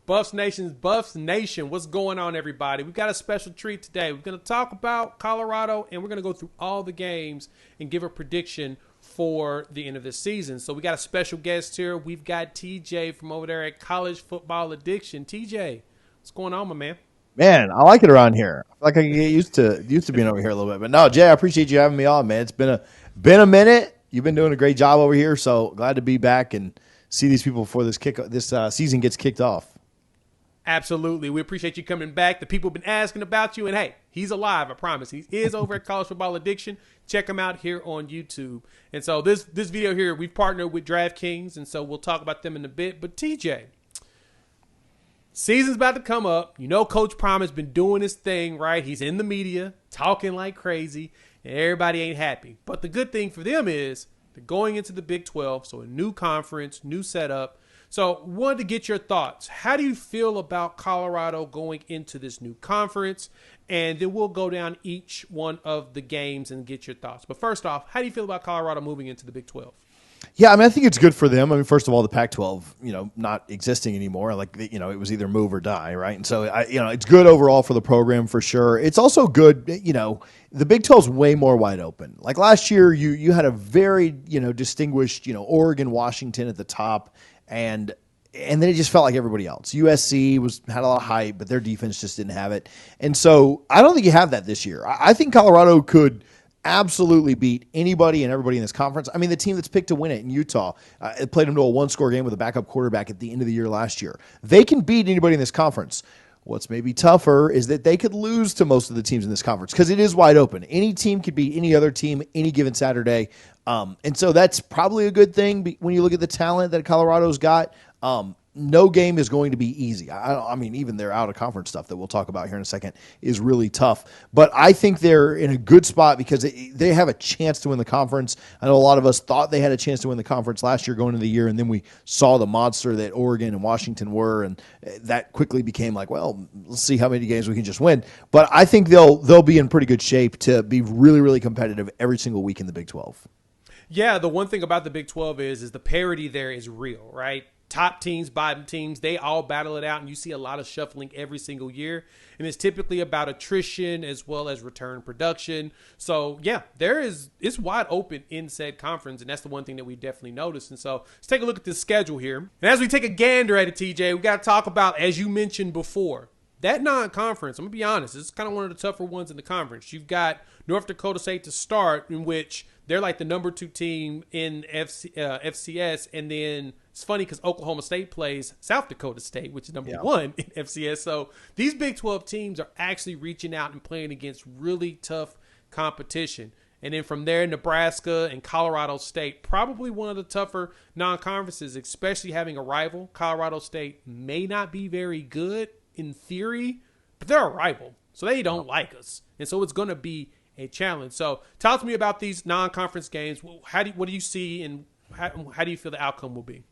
Buffs Nation, what's going on, everybody? We've got a special treat today. We're going to talk about Colorado, and we're going to go through all the games and give a prediction for the end of this season. So we got a special guest here. We've got TJ from over there at College Football Addiction. TJ, what's going on, my man? Man, I like it around here. I feel like I can get used to being over here a little bit. But no, Jay, I appreciate you having me on, man. It's been a minute. You've been doing a great job over here, so glad to be back and see these people before this season gets kicked off. Absolutely. We appreciate you coming back. The people have been asking about you, and hey, he's alive, I promise. He is over at College Football Addiction. Check him out here on YouTube. And so this video here, we've partnered with DraftKings, and so we'll talk about them in a bit. But TJ, season's about to come up. You know Coach Prime has been doing his thing, right? He's in the media, talking like crazy, and everybody ain't happy. But the good thing for them is they're going into the Big 12, so a new conference, new setup. So wanted to get your thoughts. How do you feel about Colorado going into this new conference? And then we'll go down each one of the games and get your thoughts. But first off, how do you feel about Colorado moving into the Big 12? Yeah, I mean, I think it's good for them. I mean, first of all, the Pac-12, not existing anymore. Like, it was either move or die, right? And so, it's good overall for the program for sure. It's also good, the Big 12 is way more wide open. Like last year, you had a very, distinguished, Oregon, Washington at the top, and then it just felt like everybody else. USC had a lot of hype, but their defense just didn't have it. And so I don't think you have that this year. I think Colorado could absolutely beat anybody and everybody in this conference. I mean, the team that's picked to win it in Utah it played them to a one-score game with a backup quarterback at the end of the year last year. They can beat anybody in this conference. What's maybe tougher is that they could lose to most of the teams in this conference because it is wide open. Any team could beat any other team any given Saturday. And so that's probably a good thing when you look at the talent that Colorado's got. No game is going to be easy. I mean, even their out-of-conference stuff that we'll talk about here in a second is really tough. But I think they're in a good spot because they have a chance to win the conference. I know a lot of us thought they had a chance to win the conference last year going into the year, and then we saw the monster that Oregon and Washington were, and that quickly became like, well, let's see how many games we can just win. But I think they'll be in pretty good shape to be really, really competitive every single week in the Big 12. Yeah, the one thing about the Big 12 is the parity there is real, right? Top teams, bottom teams, they all battle it out, and you see a lot of shuffling every single year. And it's typically about attrition as well as return production. So, yeah, it's wide open in said conference, and that's the one thing that we definitely noticed. And so let's take a look at this schedule here. And as we take a gander at it, TJ, we got to talk about, as you mentioned before, that non-conference. I'm going to be honest, it's kind of one of the tougher ones in the conference. You've got North Dakota State to start, in which they're like the number 2 team in FCS, and then it's funny because Oklahoma State plays South Dakota State, which is number 1 in FCS. So these Big 12 teams are actually reaching out and playing against really tough competition. And then from there, Nebraska and Colorado State, probably one of the tougher non-conferences, especially having a rival. Colorado State may not be very good in theory, but they're a rival, so they don't like us. And so it's going to be a challenge. So talk to me about these non-conference games. What do you see, and how do you feel the outcome will be?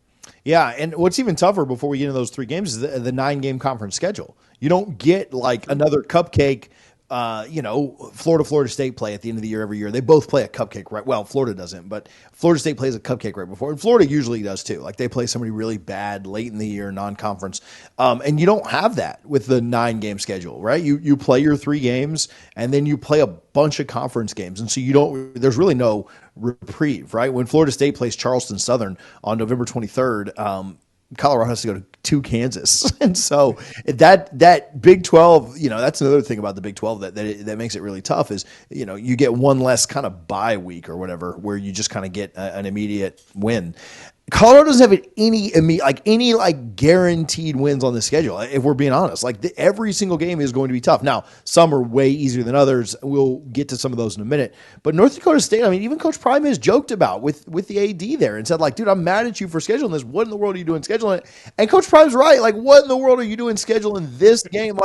Yeah, and what's even tougher before we get into those 3 games is the 9-game conference schedule. You don't get like another cupcake. Florida State play at the end of the year every year. They both play a cupcake, right? Well, Florida doesn't, but Florida State plays a cupcake right before. And Florida usually does too. Like they play somebody really bad late in the year, non-conference. And you don't have that with the 9-game schedule, right? You play your 3 games and then you play a bunch of conference games. And so there's really no reprieve, right? When Florida State plays Charleston Southern on November 23rd, Colorado has to go to Kansas. And so that Big 12, that's another thing about the Big 12 that makes it really tough is, you get one less kind of bye week or whatever, where you just kind of get an immediate win. Colorado doesn't have any guaranteed wins on the schedule. If we're being honest, every single game is going to be tough. Now, some are way easier than others. We'll get to some of those in a minute. But North Dakota State, I mean, even Coach Prime has joked about with the AD there and said, dude, I'm mad at you for scheduling this. What in the world are you doing scheduling it? And Coach Prime's right. What in the world are you doing scheduling this game?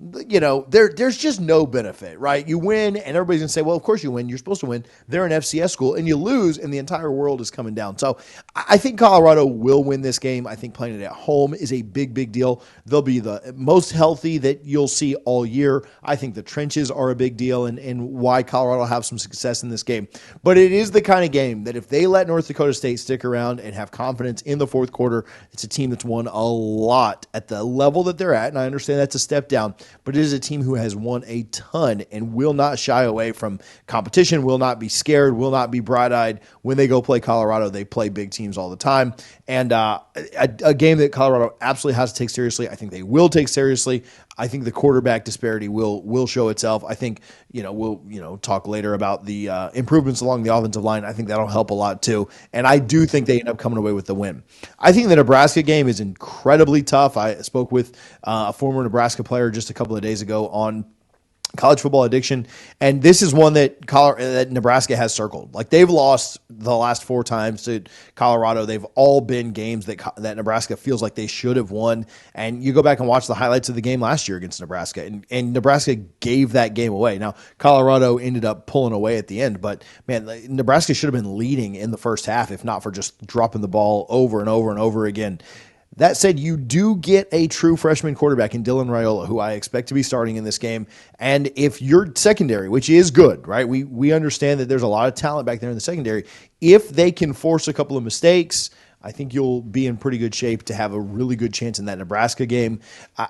there's just no benefit, right? You win, and everybody's going to say, well, of course you win. You're supposed to win. They're an FCS school, and you lose, and the entire world is coming down. So I think Colorado will win this game. I think playing it at home is a big, big deal. They'll be the most healthy that you'll see all year. I think the trenches are a big deal, and why Colorado will have some success in this game. But it is the kind of game that if they let North Dakota State stick around and have confidence in the fourth quarter, it's a team that's won a lot at the level that they're at, and I understand that's a step down, but it is a team who has won a ton and will not shy away from competition, will not be scared, will not be bright-eyed. When they go play Colorado, they play big teams all the time. And a game that Colorado absolutely has to take seriously. I think they will take seriously. I think the quarterback disparity will show itself. I think, we'll talk later about the improvements along the offensive line. I think that'll help a lot too. And I do think they end up coming away with the win. I think the Nebraska game is incredibly tough. I spoke with a former Nebraska player just a couple of days ago on college football addiction, and this is one that Nebraska has circled. Like, they've lost the last 4 times to Colorado. They've all been games that Nebraska feels like they should have won. And you go back and watch the highlights of the game last year against Nebraska, and Nebraska gave that game away. Now, Colorado ended up pulling away at the end, but man, Nebraska should have been leading in the first half, if not for just dropping the ball over and over and over again. That said, you do get a true freshman quarterback in Dylan Raiola, who I expect to be starting in this game. And if your secondary, which is good, right? We understand that there's a lot of talent back there in the secondary. If they can force a couple of mistakes, I think you'll be in pretty good shape to have a really good chance in that Nebraska game.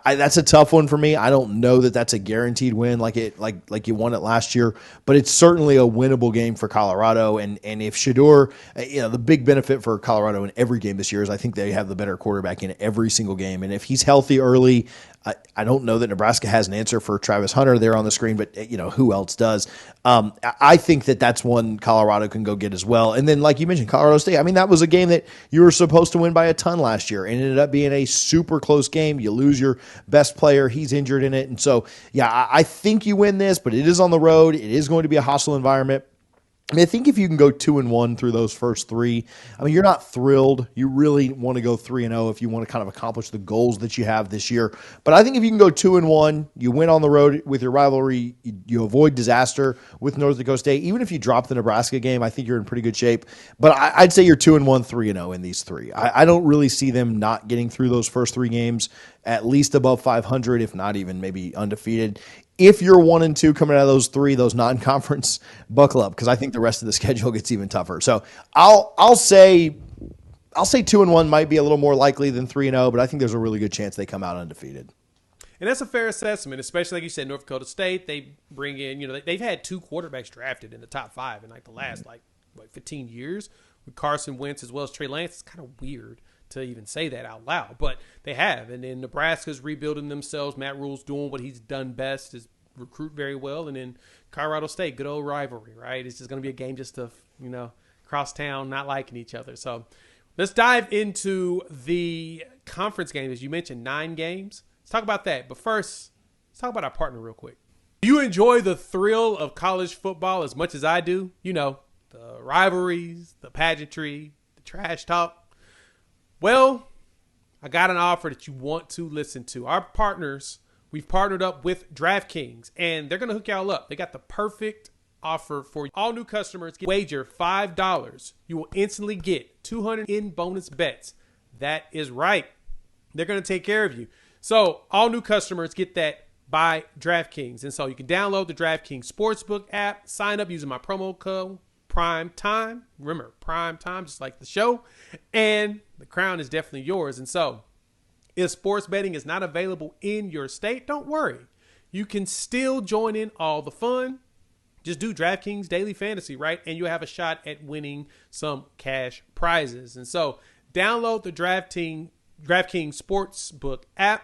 That's a tough one for me. I don't know that that's a guaranteed win like you won it last year, but it's certainly a winnable game for Colorado. And if Shedeur, the big benefit for Colorado in every game this year is I think they have the better quarterback in every single game. And if he's healthy early, I don't know that Nebraska has an answer for Travis Hunter there on the screen, but who else does? I think that's one Colorado can go get as well. And then, like you mentioned, Colorado State. I mean, that was a game that you were supposed to win by a ton last year, and it ended up being a super close game. You lose your best player; he's injured in it, and so I think you win this, but it is on the road. It is going to be a hostile environment. I mean, I think if you can go 2-1 through those first 3, I mean, you're not thrilled. You really want to go 3-0 if you want to kind of accomplish the goals that you have this year. But I think if you can go 2-1, you win on the road with your rivalry, you avoid disaster with North Dakota State. Even if you drop the Nebraska game, I think you're in pretty good shape. But I'd say you're 2-1, 3-0 in these 3. I don't really see them not getting through those first 3 games, at least above 500, if not even maybe undefeated. If you're 1-2 coming out of those 3, those non-conference, buckle up, because I think the rest of the schedule gets even tougher. So I'll say 2-1 might be a little more likely than 3-0, but I think there's a really good chance they come out undefeated. And that's a fair assessment, especially like you said, North Dakota State. They bring in, they've had 2 quarterbacks drafted in the top 5 in like the last 15 years with Carson Wentz as well as Trey Lance. It's kind of weird to even say that out loud, but they have. And then Nebraska's rebuilding themselves. Matt Rule's doing what he's done best, is recruit very well. And then Colorado State, good old rivalry, right? It's just going to be a game just to, cross town, not liking each other. So let's dive into the conference games. As you mentioned, 9 games. Let's talk about that. But first, let's talk about our partner real quick. Do you enjoy the thrill of college football as much as I do? The rivalries, the pageantry, the trash talk. Well, I got an offer that you want to listen to. Our partners, we've partnered up with DraftKings, and they're going to hook y'all up. They got the perfect offer for all new customers. Wager $5. You will instantly get 200 in bonus bets. That is right. They're going to take care of you. So all new customers get that by DraftKings. And so you can download the DraftKings Sportsbook app, sign up using my promo code Prime Time. Remember, Prime Time, just like the show. And the crown is definitely yours. And so if sports betting is not available in your state, don't worry. You can still join in all the fun. Just do DraftKings Daily Fantasy, right? And you'll have a shot at winning some cash prizes. And so download the DraftKings Sportsbook app.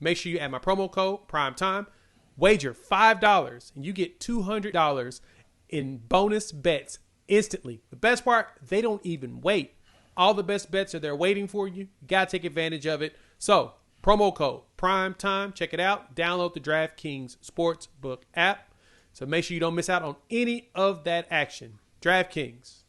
Make sure you add my promo code PRIMETIME. Wager $5 and you get $200 in bonus bets instantly. The best part, they don't even wait. All the best bets are there waiting for you. You got to take advantage of it. So, promo code PRIMETIME. Check it out. Download the DraftKings Sportsbook app. So make sure you don't miss out on any of that action. DraftKings.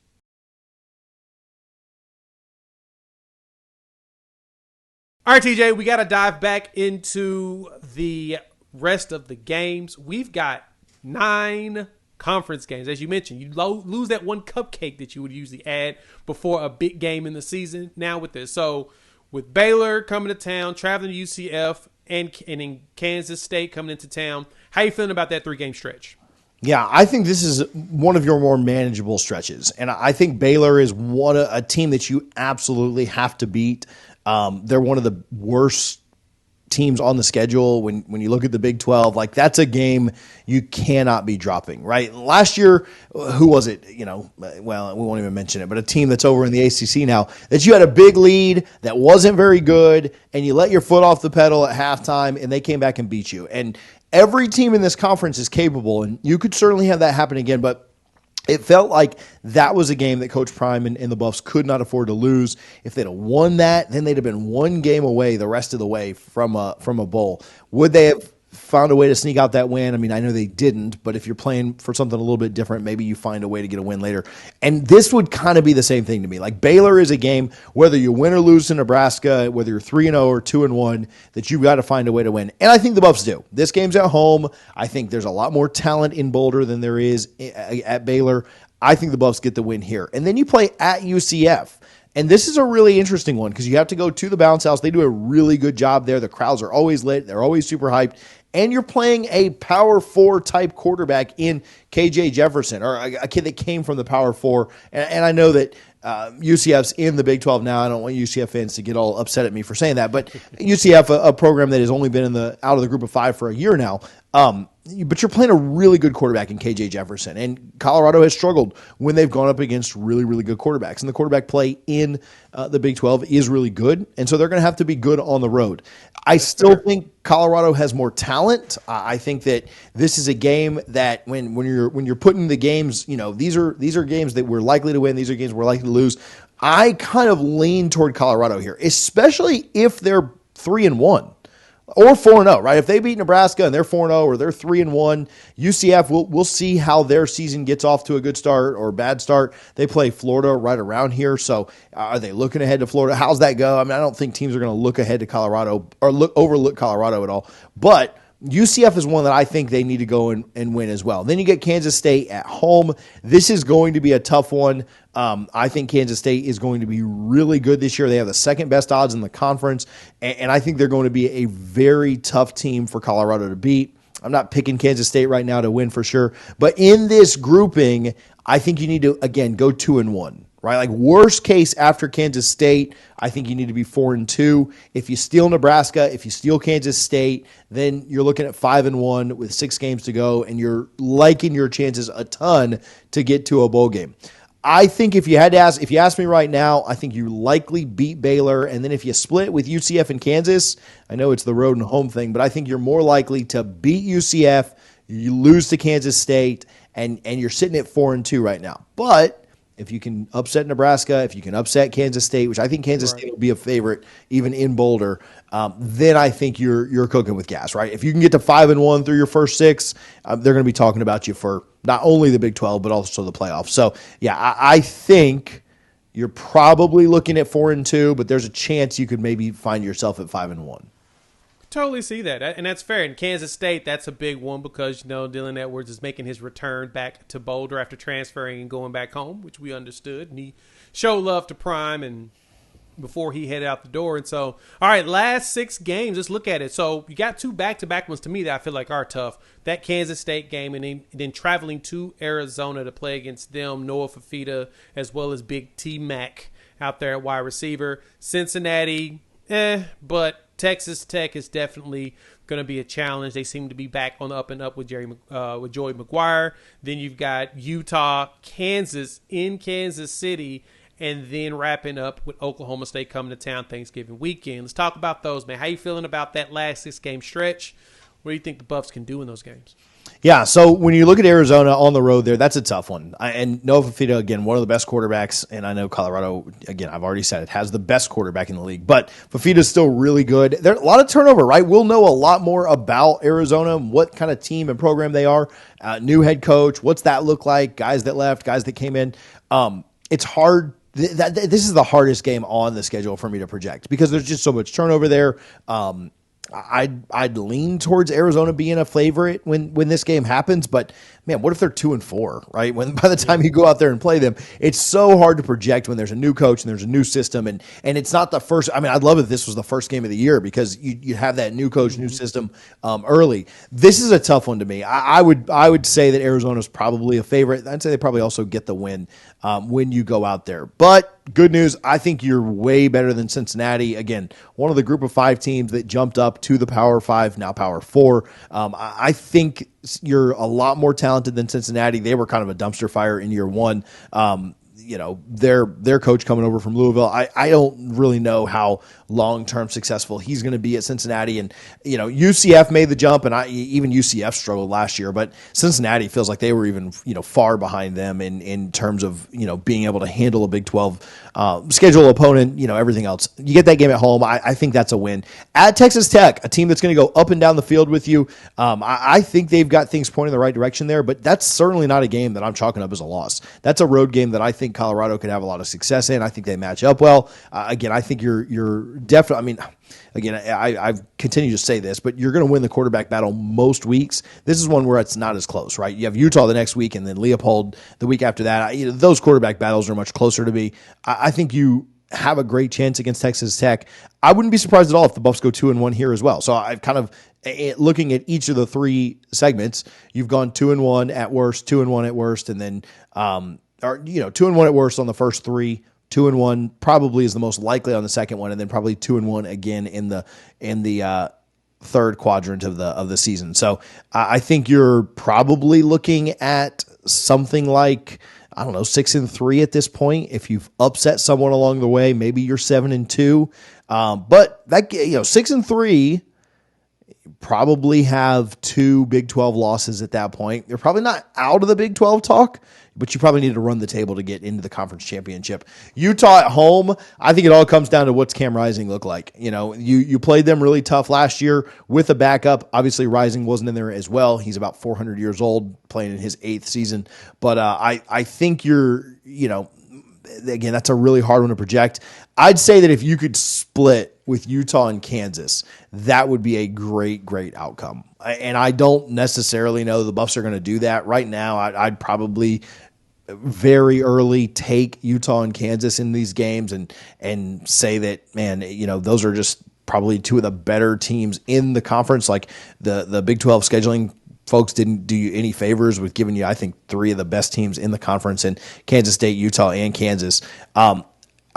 All right, TJ, we got to dive back into the rest of the games, we've got 9 conference games. As you mentioned, you lose that one cupcake that you would usually add before a big game in the season now with this. So with Baylor coming to town, traveling to UCF, and in Kansas State coming into town, how you feeling about that 3-game stretch? Yeah, I think this is one of your more manageable stretches. And I think Baylor is a team that you absolutely have to beat. They're one of the worst teams on the schedule when you look at the Big 12. Like, that's a game you cannot be dropping, right? Last year, who was it? Well, we won't even mention it, but a team that's over in the ACC now, that you had a big lead that wasn't very good, and you let your foot off the pedal at halftime, and they came back and beat you. And every team in this conference is capable, and you could certainly have that happen again, but it felt like that was a game that Coach Prime and the Buffs could not afford to lose. If they'd have won that, then they'd have been one game away the rest of the way from a bowl. Would they have found a way to sneak out that win? I mean, I know they didn't, but if you're playing for something a little bit different, maybe you find a way to get a win later. And this would kind of be the same thing to me. Like, Baylor is a game, whether you win or lose to Nebraska, whether you're 3-0 or 2-1, that you've got to find a way to win. And I think the Buffs do. This game's at home. I think there's a lot more talent in Boulder than there is at Baylor. I think the Buffs get the win here. And then you play at UCF. And this is a really interesting one because you have to go to the Bounce House. They do a really good job there. The crowds are always lit. They're always super hyped. And you're playing a Power 4 type quarterback in KJ Jefferson, or a kid that came from the Power 4. And I know that UCF's in the Big 12 now. I don't want UCF fans to get all upset at me for saying that. But UCF, a program that has only been out of the group of 5 for a year now. But you're playing a really good quarterback in KJ Jefferson. And Colorado has struggled when they've gone up against really, really good quarterbacks. And the quarterback play in the Big 12 is really good. And so they're going to have to be good on the road. I still think Colorado has more talent. I think that this is a game that when you're putting the games, these are games that we're likely to win. These are games we're likely to lose. I kind of lean toward Colorado here, especially if they're 3-1. Or 4-0, right? If they beat Nebraska and they're 4-0 or they're 3-1, UCF, we'll see how their season gets off to a good start or bad start. They play Florida right around here, so are they looking ahead to Florida? How's that go? I mean, I don't think teams are going to look ahead to Colorado or overlook Colorado at all. But UCF is one that I think they need to go and win as well. Then you get Kansas State at home. This is going to be a tough one. I think Kansas State is going to be really good this year. They have the second best odds in the conference, and I think they're going to be a very tough team for Colorado to beat. I'm not picking Kansas State right now to win for sure, but in this grouping, I think you need to, again, go 2-1. Right, like worst case after Kansas State, I think you need to be 4-2. If you steal Nebraska, if you steal Kansas State, then you're looking at 5-1 with 6 games to go, and you're liking your chances a ton to get to a bowl game. I think if you ask me right now, I think you likely beat Baylor, and then if you split with UCF and Kansas, I know it's the road and home thing, but I think you're more likely to beat UCF, you lose to Kansas State, and you're sitting at 4-2 right now. But if you can upset Nebraska, if you can upset Kansas State, which I think Kansas State will be a favorite even in Boulder, then I think you're cooking with gas, right? If you can get to 5-1 through your first 6, they're going to be talking about you for not only the Big 12 but also the playoffs. So yeah, I think you're probably looking at 4-2, but there's a chance you could maybe find yourself at 5-1. Totally see that, and that's fair. In Kansas State, that's a big one because Dylan Edwards is making his return back to Boulder after transferring and going back home, which we understood, and he showed love to Prime and before he headed out the door. And so, all right, last 6 games, let's look at it. So you got 2 back-to-back ones to me that I feel like are tough. That Kansas State game, and then traveling to Arizona to play against them, Noah Fafita, as well as Big T-Mac out there at wide receiver. Cincinnati, but Texas Tech is definitely going to be a challenge. They seem to be back on the up and up with Joey McGuire. Then you've got Utah, Kansas in Kansas City, and then wrapping up with Oklahoma State coming to town Thanksgiving weekend. Let's talk about those, man. How you feeling about that last 6-game stretch? What do you think the Buffs can do in those games? Yeah, so when you look at Arizona on the road there, that's a tough one. And Noah Fafita, again, one of the best quarterbacks, and I know Colorado, again, I've already said it, has the best quarterback in the league, but Fafita's still really good. There's a lot of turnover, right? We'll know a lot more about Arizona, what kind of team and program they are. New head coach, what's that look like? Guys that left, guys that came in. It's hard. This is the hardest game on the schedule for me to project because there's just so much turnover there. I'd lean towards Arizona being a favorite when this game happens. But man, what if they're 2-4, right? When by the time you go out there and play them, it's so hard to project when there's a new coach and there's a new system, and it's not the first. I mean, I'd love if this was the first game of the year because you have that new coach, new system early. This is a tough one to me. I would say that Arizona's probably a favorite. I'd say they probably also get the win when you go out there. But good news, I think you're way better than Cincinnati. Again, one of the group of 5 teams that jumped up to the Power 5, now Power 4. I think you're a lot more talented than Cincinnati. They were kind of a dumpster fire in year one. Their coach coming over from Louisville, I don't really know how long-term successful he's going to be at Cincinnati. And, UCF made the jump, and even UCF struggled last year, but Cincinnati feels like they were even, far behind them in terms of, being able to handle a Big 12 schedule opponent, everything else. You get that game at home. I think that's a win. At Texas Tech, a team that's going to go up and down the field with you. I think they've got things pointing in the right direction there, but that's certainly not a game that I'm chalking up as a loss. That's a road game that I think Colorado could have a lot of success in. I think they match up well. Again, I think you're definitely, I mean, again, I've continued to say this, but you're going to win the quarterback battle most weeks. This is one where it's not as close, right? You have Utah the next week and then Leopold the week after that. Those quarterback battles are much closer to me. I think you have a great chance against Texas Tech. I wouldn't be surprised at all if the Buffs go 2-1 here as well. So I've kind of, looking at each of the 3 segments, you've gone 2-1 at worst, 2-1 at worst, and then 2-1 at worst on the first 3. 2-1 probably is the most likely on the second one, and then probably 2-1 again in the third quadrant of the season. So I think you're probably looking at something like, I don't know, 6-3 at this point. If you've upset someone along the way, maybe you're 7-2. But that 6-3. Probably have 2 Big 12 losses at that point. You're probably not out of the Big 12 talk, but you probably need to run the table to get into the conference championship. Utah at home, I think it all comes down to what's Cam Rising look like. You played them really tough last year with a backup. Obviously, Rising wasn't in there as well. He's about 400 years old, playing in his 8th season. But I think you're, again, that's a really hard one to project. I'd say that if you could split with Utah and Kansas, that would be a great, great outcome. And I don't necessarily know the Buffs are going to do that right now. I'd probably very early take Utah and Kansas in these games and say that, man, those are just probably 2 of the better teams in the conference. Like the Big 12 scheduling folks didn't do you any favors with giving you, I think, 3 of the best teams in the conference in Kansas State, Utah, and Kansas.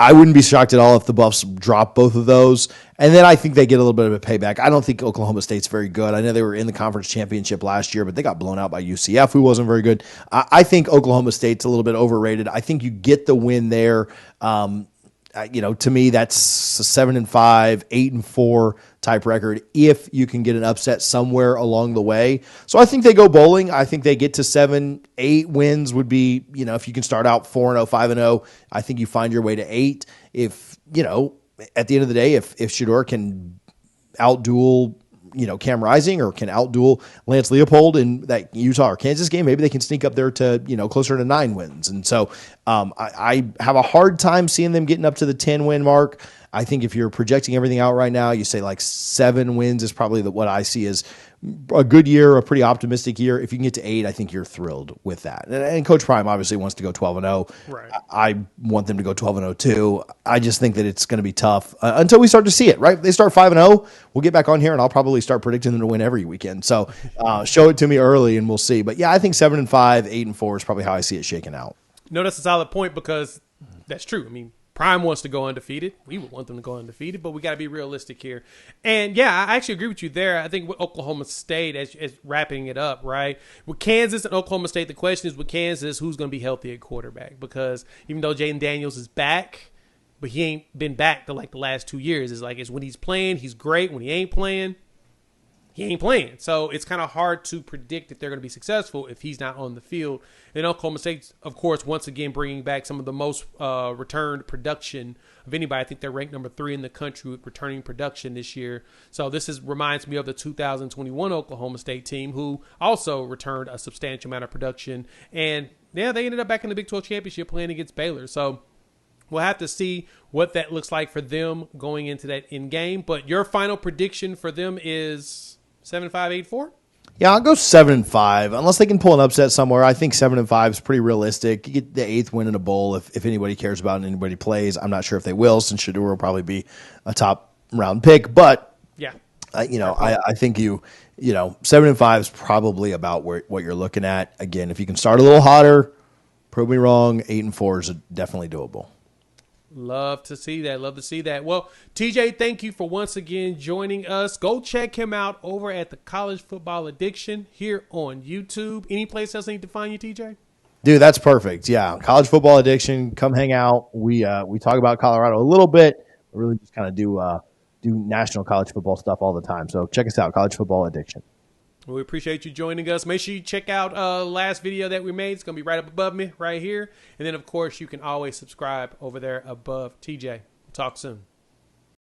I wouldn't be shocked at all if the Buffs drop both of those. And then I think they get a little bit of a payback. I don't think Oklahoma State's very good. I know they were in the conference championship last year, but they got blown out by UCF, who wasn't very good. I think Oklahoma State's a little bit overrated. I think you get the win there. To me, that's a 7-5, 8-4 type record if you can get an upset somewhere along the way. So I think they go bowling. I think they get to 7, 8 wins would be, if you can start out 4-0, 5-0, I think you find your way to 8. If, at the end of the day, if Shedeur can outduel Cam Rising or can outduel Lance Leopold in that Utah or Kansas game, maybe they can sneak up there to, closer to 9 wins. And so I have a hard time seeing them getting up to the 10-win mark. I think if you're projecting everything out right now, you say like 7 wins is probably what I see as a good year, a pretty optimistic year. If you can get to 8, I think you're thrilled with that. And Coach Prime obviously wants to go 12-0. Right. I want them to go 12-0 too. I just think that it's going to be tough until we start to see it, right? They start 5-0. We'll get back on here and I'll probably start predicting them to win every weekend. So show it to me early and we'll see. But yeah, I think 7-5, 8-4 is probably how I see it shaking out. No, that's a solid point because that's true. I mean, Prime wants to go undefeated. We would want them to go undefeated, but we got to be realistic here. And yeah, I actually agree with you there. I think with Oklahoma State, as wrapping it up, right? With Kansas and Oklahoma State, the question is with Kansas, who's going to be healthy at quarterback? Because even though Jaden Daniels is back, but he ain't been back to like the last 2 years. It's when he's playing, he's great. When he ain't playing, he ain't playing. So it's kind of hard to predict if they're going to be successful if he's not on the field. And Oklahoma State, of course, once again bringing back some of the most returned production of anybody. I think they're ranked number 3 in the country with returning production this year. So this reminds me of the 2021 Oklahoma State team, who also returned a substantial amount of production. And yeah, they ended up back in the Big 12 championship playing against Baylor. So we'll have to see what that looks like for them going into that end game. But your final prediction for them is 7-5, 8-4? Yeah, I'll go 7-5. Unless they can pull an upset somewhere, I think 7-5 is pretty realistic. You get the 8th win in a bowl if anybody cares about it and anybody plays. I'm not sure if they will, since Shedeur will probably be a top round pick. But yeah, I think 7-5 is probably about what you're looking at. Again, if you can start a little hotter, prove me wrong. 8-4 is definitely doable. Love to see that. Love to see that. Well, TJ, thank you for once again joining us. Go check him out over at the College Football Addiction here on YouTube. Any place else I need to find you, TJ? Dude, that's perfect. Yeah, College Football Addiction. Come hang out. We talk about Colorado a little bit. We really just kind of do national college football stuff all the time. So check us out, College Football Addiction. Well, we appreciate you joining us. Make sure you check out last video that we made. It's going to be right up above me right here. And then, of course, you can always subscribe over there above TJ. Talk soon.